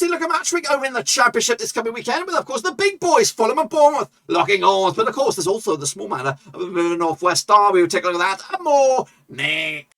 Look at match week over in the Championship this coming weekend with, of course, the big boys, Fulham and Bournemouth, locking arms. But, of course, there's also the small matter of a bit of a Northwest derby. We'll take a look at that and more next.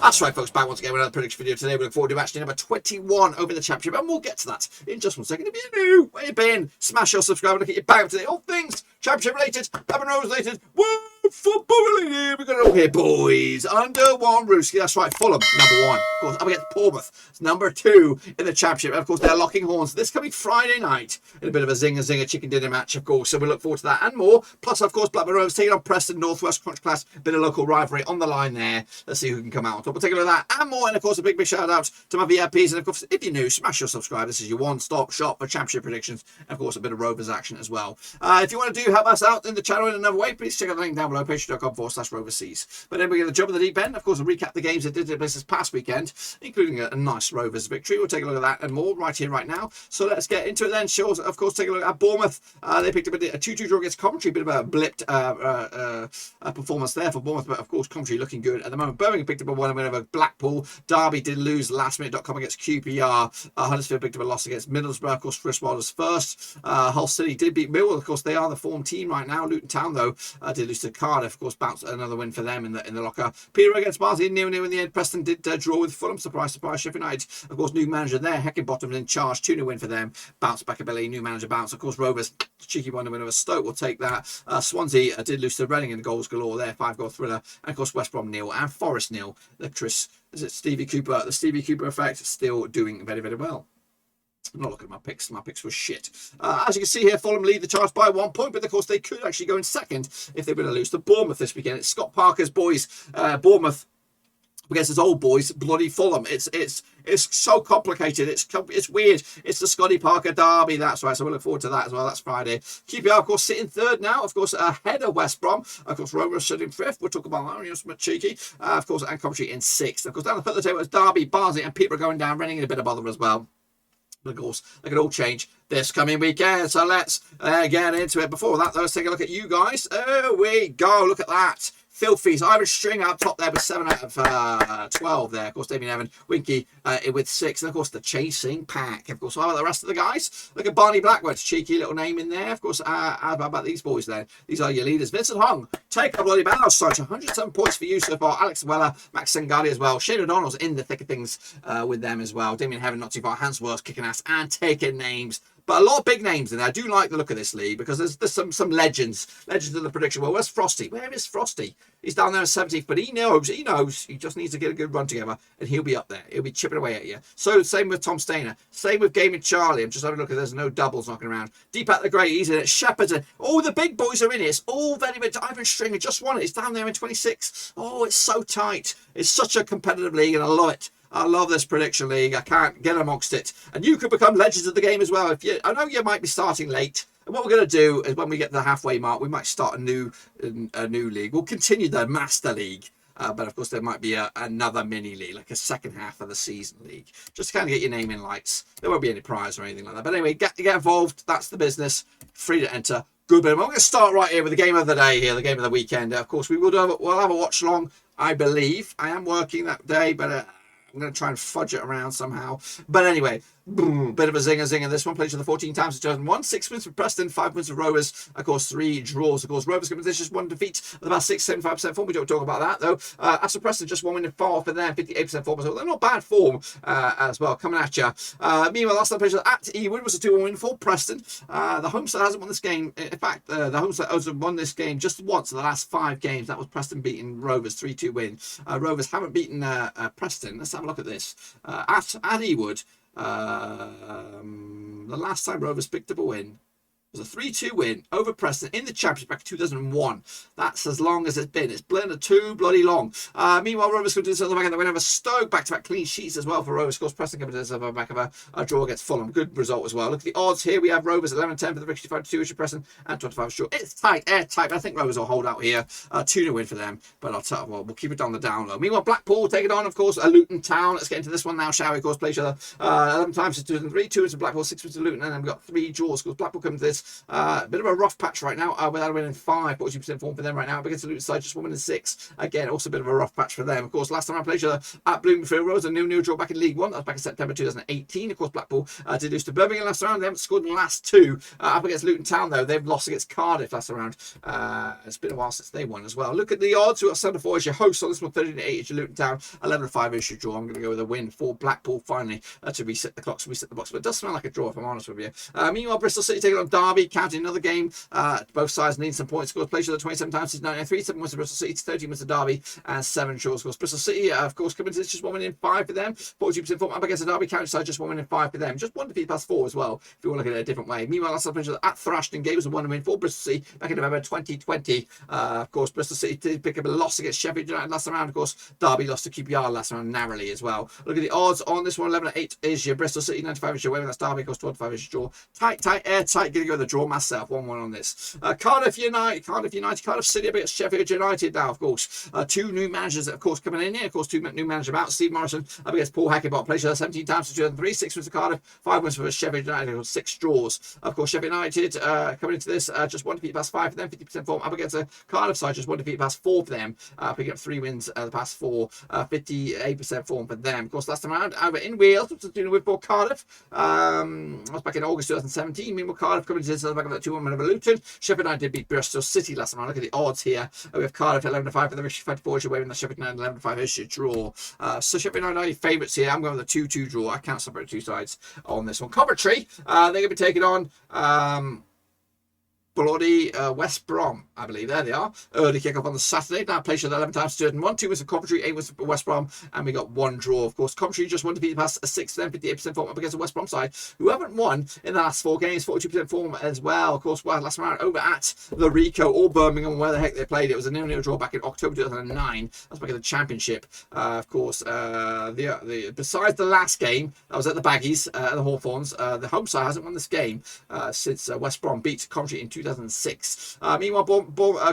That's right, folks, back once again with another prediction video today. We look forward to match day number 21 over the Championship, and we'll get to that in just 1 second. If you're new, where you been, smash your subscribe and look at your back today. All things Championship related, Blackburn Rovers related, woo, football related. We've got it all here, boys. Under one rooski. That's right, Fulham, number 1. Of course, up against Bournemouth, it's number 2 in the Championship. And of course, they're locking horns this coming Friday night in a bit of a zinger chicken dinner match, of course. So we look forward to that and more. Plus, of course, Blackburn Rovers taking on Preston, Northwest Crunch Class, bit of local rivalry on the line there. Let's see who can come out on top. We'll take a look at that and more. And of course, a big shout out to my VIPs. And of course, if you're new, smash your subscribe. This is your one-stop shop for Championship predictions. And of course, a bit of Rovers action as well. If you want to help us out in the channel in another way, please check out the link down below, patreon.com/Roverseas. But then we get the job of the deep end. Of course, we'll recap the games that did this past weekend, including a nice Rovers victory. We'll take a look at that and more right here, right now. So let's get into it then. Sure, of course, take a look at Bournemouth. They picked up a 2-2 draw against Coventry. A bit of a blipped performance there for Bournemouth, but of course, Coventry looking good at the moment. Birmingham picked up a 1-win over Blackpool. Derby did lose last-minute.com against QPR. Huddersfield picked up a loss against Middlesbrough. Of course, Chris Wilder's first. Hull City did beat Millwall. Of course, they are the form team right now. Luton Town, though, did lose to Cardiff. Of course, bounced another win for them in the locker. Peterborough against Barnsley, 0-0 in the end. Preston did draw with Fulham. Surprise, Sheffield United. Of course, new manager there. Heckingbottom in charge. 2-0 win for them. Bounce back a belly. New manager bounce. Of course, Rovers, cheeky 1-0 win over Stoke. We'll take that. Swansea did lose to Reading in goals galore there. 5-goal thriller. And of course, West Brom 0 and Forest 0. The Stevie Cooper effect still doing very, very well. I'm not looking at my picks. My picks were shit. As you can see here, Fulham lead the charge by 1 point, but of course they could actually go in second if they were to lose to Bournemouth this weekend. It's Scott Parker's boys, Bournemouth, against his old boys, bloody Fulham. It's so complicated. It's weird. It's the Scotty Parker derby. That's right. So we'll look forward to that as well. That's Friday. QPR, of course, sitting third now. Of course, ahead of West Brom. Of course, Rovers sitting fifth. We'll talk about that. You're somewhat cheeky. Of course, and Coventry in sixth. Of course, down the foot of the table is Derby, Barnsley, and Peterborough going down, running in a bit of bother as well. Of course, they could all change this coming weekend. So let's get into it. Before that, though, let's take a look at you guys. There we go. Look at that. Filthy. Irish string up top there with 7 out of 12 there. Of course, Damien Evan, Winky with 6. And, of course, the chasing pack. Of course, how about the rest of the guys? Look at Barney Blackwood. Cheeky little name in there. Of course, how about these boys then? These are your leaders. Vincent Hong, take a bloody bow. So 107 points for you so far. Alex Weller, Max Sangadi as well. Shane O'Donnell's in the thick of things with them as well. Damien Heaven not too far. Hansworth kicking ass and taking names. But a lot of big names in there. I do like the look of this league because there's some legends of the prediction. Well, where's Frosty? Where is Frosty? He's down there in 17th, but he knows. He just needs to get a good run together, and he'll be up there. He'll be chipping away at you. So same with Tom Stainer. Same with Gaming Charlie. I'm just having a look at. There's no doubles knocking around. Deep at the Grey, he's in it. Shepard, all the big boys are in it. It's all very much. Ivan Stringer just won it. It's down there in 26. Oh, it's so tight. It's such a competitive league, and I love it. I love this prediction league. I can't get amongst it. And you could become legends of the game as well. I know you might be starting late. And what we're going to do is when we get to the halfway mark, we might start a new league. We'll continue the Master League. But of course, there might be another mini league, like a second half of the season league. Just to kind of get your name in lights. There won't be any prize or anything like that. But anyway, get involved. That's the business. Free to enter. Good. But we're going to start right here with the game of the day here, the game of the weekend. Of course, we'll have a watch along, I believe. I am working that day, but I'm going to try and fudge it around somehow. But anyway, boom, bit of a zinger. This one played to the 14 times in 2001. 6 wins for Preston, 5 wins for Rovers. Of course, 3 draws. Of course, Rovers coming to just 1 defeat. About 75% form. We don't talk about that, though. As for Preston, just 1 win and 4 for them. 58% form. So they're not bad form as well, coming at you. Meanwhile, last time played at Ewood was a 2-1 win for Preston. The home side hasn't won this game. In fact, the home side has won this game just once in the last 5 games. That was Preston beating Rovers, 3-2 win. Rovers haven't beaten Preston. Let's have a look at this. At Ewood, the last time Rovers picked up a win It was a 3-2 win over Preston in the Championship back in 2001. That's as long as it's been. It's been too bloody long. Meanwhile, Rovers could do this on the back of the win over Stoke. Back-to-back clean sheets as well for Rovers. Of course, Preston coming to this on the back of a draw against Fulham. Good result as well. Look at the odds here. We have Rovers 11-10 for the victory, 5-2 issue Preston, and 25 short. It's tight, airtight. I think Rovers will hold out here. 2-0 win for them, but I'll tell you what, we'll keep it down the down low. Meanwhile, Blackpool take it on, of course, Luton Town. Let's get into this one now, shall we? Of course, play each other 11 times since 2003. 2 wins to Blackpool, 6 wins to Luton, and then we've got 3 draws. Of course, Blackpool coming to this bit of a rough patch right now without a win in 5, 42% form for them right now. Against the Luton side, just 1 win in 6. Again, also a bit of a rough patch for them. Of course, last time I played each other at Bloomfield Road, a 0-0 draw back in League One. That was back in September 2018. Of course, Blackpool did lose to Birmingham last round. They haven't scored in the last 2. Up against Luton Town, though, they've lost against Cardiff last round. It's been a while since they won as well. Look at the odds. We've got 7-4 as your host on this one, 13-8 as your Luton Town, 11-5 as your draw. I'm going to go with a win for Blackpool finally to reset the clocks, reset the box. But it does smell like a draw, if I'm honest with you. Meanwhile, Bristol City taking on Derby, counting another game. Both sides need some points. Scores played each other 27 times since 1993. 7 wins to Bristol City, 13 wins to Derby, and 7 draws. Of course, Bristol City, of course, coming to this just 1 win in 5 for them. 42% form up against the Derby county side, just 1 win in 5 for them. Just 1 defeat past 4 as well, if you want to look at it a different way. Meanwhile, last time played each other at Thrashton Gate was a 1 win for Bristol City back in November 2020. Of course, Bristol City did pick up a loss against Sheffield United last round. Of course, Derby lost to QPR last round narrowly as well. Look at the odds on this one. 11-8 is your Bristol City, 95 is your Wayne. That's Derby. Of course, 25 is your draw. Tight, airtight. Going to go with the draw myself. 1-1 on this. Cardiff City against Sheffield United now, of course. 2 new managers, of course, coming in here. Of course, 2 new managers about. Steve Morrison up against Paul Hackenbott. Played 17 times since 2003. 6 wins for Cardiff, 5 wins for Sheffield United. 6 draws. Of course, Sheffield United coming into this just 1 defeat past 5 for them. 50% form up against the Cardiff side. Just 1 defeat past 4 for them. Picking up 3 wins the past 4. 58% form for them. Of course, last time around over in Wales, which was doing with for Cardiff. I was back in August 2017. Meanwhile, Cardiff coming into this on the back of that 2-1 win over Luton. Sheffield United beat Bristol City last time. Look at the odds here. We have Cardiff 11-5 for the victory, 5-4 as your way, and the Sheffield United 11-5 is your draw. So Sheffield United are your favourites here. I'm going with a 2-2 draw. I can't separate 2 sides on this one. Coventry, they're going to be taking on bloody West Brom, I believe. There they are. Early kick-off on the Saturday. Now played 11 times to 1. 2 wins for Coventry, 8 wins for West Brom, and we got 1 draw. Of course, Coventry just 1 defeat past 6 for them, 58% form up against the West Brom side, who haven't won in the last 4 games, 42% form as well. Of course, last round over at the Rico or Birmingham, where the heck they played. It was a 0-0 draw back in October 2009. That's back in the Championship. Of course, besides the last game, that was at the Baggies, at the Hawthorns, the home side hasn't won this game since West Brom beat Coventry in 2006. Meanwhile,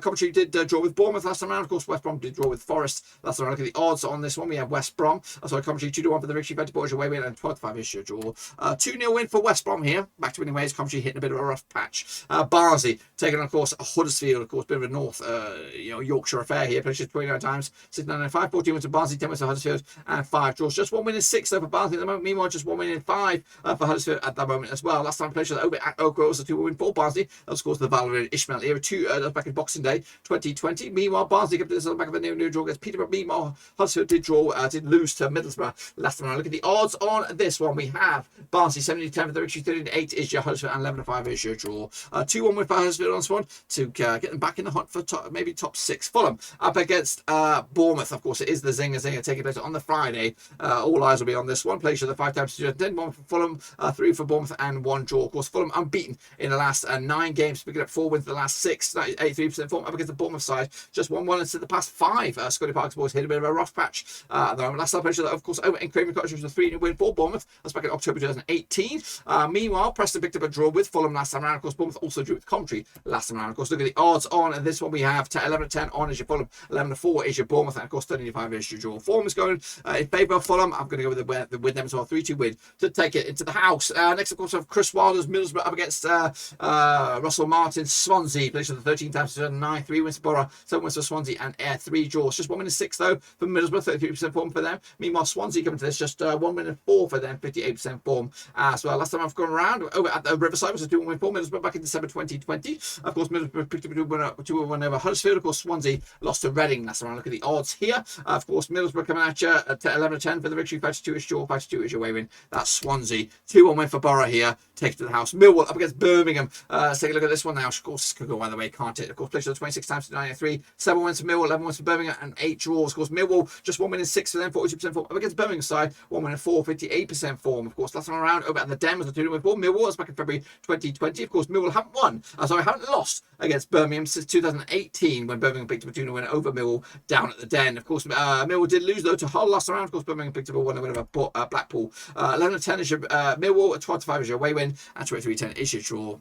Coventry did draw with Bournemouth last time around. Of course, West Brom did draw with Forest last time around. Look at the odds on this one. We have West Brom. Sorry, Coventry 2-1 for the victory. Peterborough away win and 12-5 is your draw. 2-0 win for West Brom here. Back to winning ways. Coventry hitting a bit of a rough patch. Barnsley taking on, of course, Huddersfield. Of course, bit of a North Yorkshire affair here. Played 29 times. 6-9-5. 14 wins to Barnsley, 10 wins to Huddersfield, and 5 draws. Just 1 win in 6 though for Barnsley at the moment. Meanwhile, just 1 win in 5 for Huddersfield at that moment as well. Last time played over at Oak Grove was a 2-1 win for Barnsley. That was, of course, the Valorant Ishmael era. That was back in Boxing Day 2020. Meanwhile, Barnsley kept this on the back of a new draw against Peterborough. Meanwhile, Huddersfield did lose to Middlesbrough last time around. Look at the odds on this one. We have Barnsley 70-10 for the victory, 13-8 is your Huddersfield, and 11-5 is your draw. 2-1 win for Huddersfield on this one to get them back in the hunt for maybe top 6. Fulham up against Bournemouth. Of course, it is the Zinger taking place on the Friday. All eyes will be on this one. Played the 5 times to 10. 1 for Fulham, 3 for Bournemouth, and 1 draw. Of course, Fulham unbeaten in the last 9 games, picking up 4 wins for the last 6. 83% form up against the Bournemouth side. Just 1-1 into the past 5. Scotty Park's boys hit a bit of a rough patch. Last time played, of course, over in Craven Cottage was a 3-0 win for Bournemouth. That's back in October 2018. Meanwhile, Preston picked up a draw with Fulham last time around. Of course, Bournemouth also drew with Coventry last time around. Of course, look at the odds on this one. We have 11-10 on is your Fulham, 11-4 is your Bournemouth, and of course 13-5 is your draw. Form is going in favour of Fulham. I'm going to go with them as well. 3-2 win to take it into the house. Next, of course, we have Chris Wilder's Middlesbrough up against Russell Martin's Swansea. Played the 13 times to 9. 3 wins for Borough, 7 wins for Swansea, and 3 draws. Just 1 win in 6 though for Middlesbrough, 33% form for them. Meanwhile, Swansea coming to this just 1 win in 4 for them, 58% form as well. Last time I've gone around over at the Riverside was a 2-1 win for Middlesbrough back in December 2020. Of course, Middlesbrough picked up a 2-1 over Huddersfield. Of course, Swansea lost to Reading last time. Look at the odds here. Of course, Middlesbrough coming at you at 11-10 for the victory. 5-2 is your 5-2 is your way win. That's Swansea. 2-1 win for Borough here. Take it to the house. Millwall up against Birmingham. Let's take a look at this this one now. Of course, this could go either way, can't it? Of course, played 26 times to 93. 7 wins for Millwall, 11 wins for Birmingham, and 8 draws. Of course, Millwall just 1 win in 6 for them, 42% form. Up against Birmingham side, 1 win in 4, 58% form. Of course, last time around over at the Den was a 2-0 win for Millwall. That's back in February 2020. Of course, Millwall haven't lost against Birmingham since 2018 when Birmingham picked up a 2-0 win over Millwall down at the Den. Of course, Millwall did lose though to Hull last round. Of course, Birmingham picked up a 1-0 win over Blackpool. 11-10 is your Millwall, 12-5 is your away win, and 23-10 is your draw.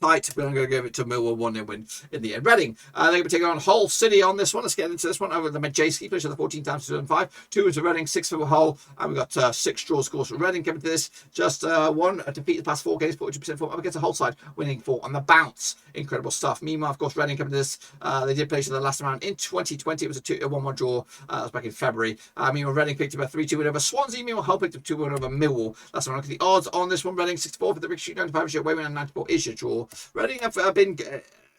Tight, but I'm going to give it to Millwall 1-0 win in the end. Reading, they're going to be taking on Hull City on this one. Let's get into this one over the Matchday. Played the 14 times to 2005. 2 wins for Reading, 6 for Hull, and we've got 6 draws, scores for Reading. Coming to this, just 1 defeat the past 4 games, 42% form. Up against a Hull side, winning 4 on the bounce. Incredible stuff. Meanwhile, of course, Reading coming to this, they did play the last round in 2020. It was a 1-1 draw. That was back in February. Meanwhile, Reading picked up a 3-2 win over Swansea. Meanwhile, Hull picked up 2 win over Millwall. That's one. Look at the odds on this one. Reading 64 for the victory, 95 is your away win, and 94 is your draw. Reading have been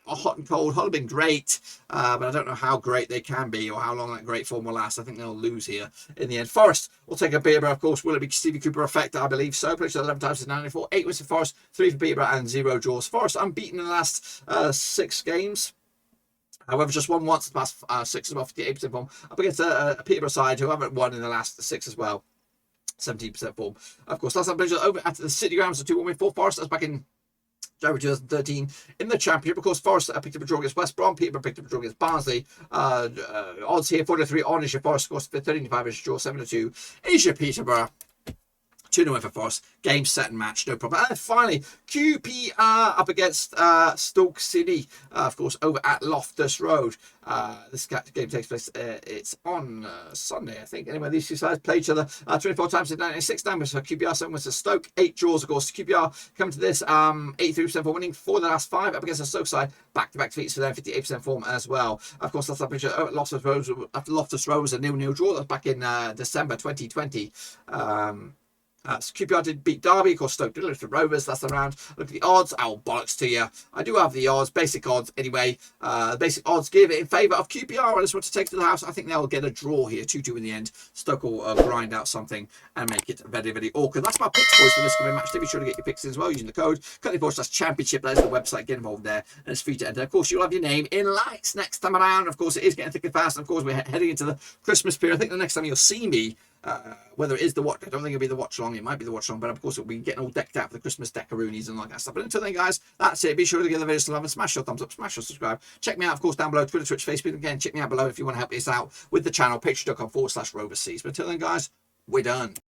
hot and cold. Hull have been great, but I don't know how great they can be or how long that great form will last. I think they'll lose here in the end. Forest will take a Peterborough, of course. Will it be Stevie Cooper effect? I believe so. Played 11 times to 94. 8 wins for Forest, 3 for Peterborough, and 0 draws. Forest unbeaten in the last 6 games. However, just won once the past 6 as well, 58% form. Up against a Peterborough side who haven't won in the last 6 as well. 17% form. Of course, last time played over at the City Ground, so 2-1 win for Forest. That's back in January 2013 in the Championship. Of course, Forest picked up a draw against West Brom. Peterborough picked up a draw against Barnsley. Odds here, 43 on is your Forest. Of course, 35 is your draw, 7-2 is your Peterborough. 2-0 win for Forest. Game, set, and match. No problem. And finally, QPR up against Stoke City. Of course, over at Loftus Road. This game takes place. It's on Sunday, I think. Anyway, these two sides play each other 24 times in 96 numbers for QPR, 7 wins for Stoke, 8 draws, of course. QPR coming to this 83% for winning 4 of the last 5 up against the Stoke side. Back-to-back defeats for them, 58% form as well. Of course, that's up at Loftus Road. After Loftus Road was a 0-0 draw. That's back in December 2020. QPR did beat Derby, of course. Stoke did lose to Rovers last round. Look at the odds. Oh, bollocks to you. I do have the odds, basic odds anyway. Basic odds give it in favour of QPR. I just want to take to the house. I think they'll get a draw here, 2-2 in the end. Stoke will grind out something and make it very, very awkward. That's my picks, boys, for this coming match. Be sure to get your picks in as well using the code /Championship. That is the website. Get involved there, and it's free to enter. Of course, you'll have your name in lights next time around. Of course, it is getting thick and fast. And of course, we're heading into the Christmas period. I think the next time you'll see me, whether it is the watch, I don't think it'll be the watch long. It might be the watch long, but of course it'll be getting all decked out for the Christmas decaroonies and all that stuff. But until then, guys, that's it. Be sure to give the video some love and smash your thumbs up, smash your subscribe. Check me out, of course, down below, Twitter, Twitch, Facebook. Again, check me out below if you want to help us out with the channel, patreon.com/Rovers. But until then, guys, we're done.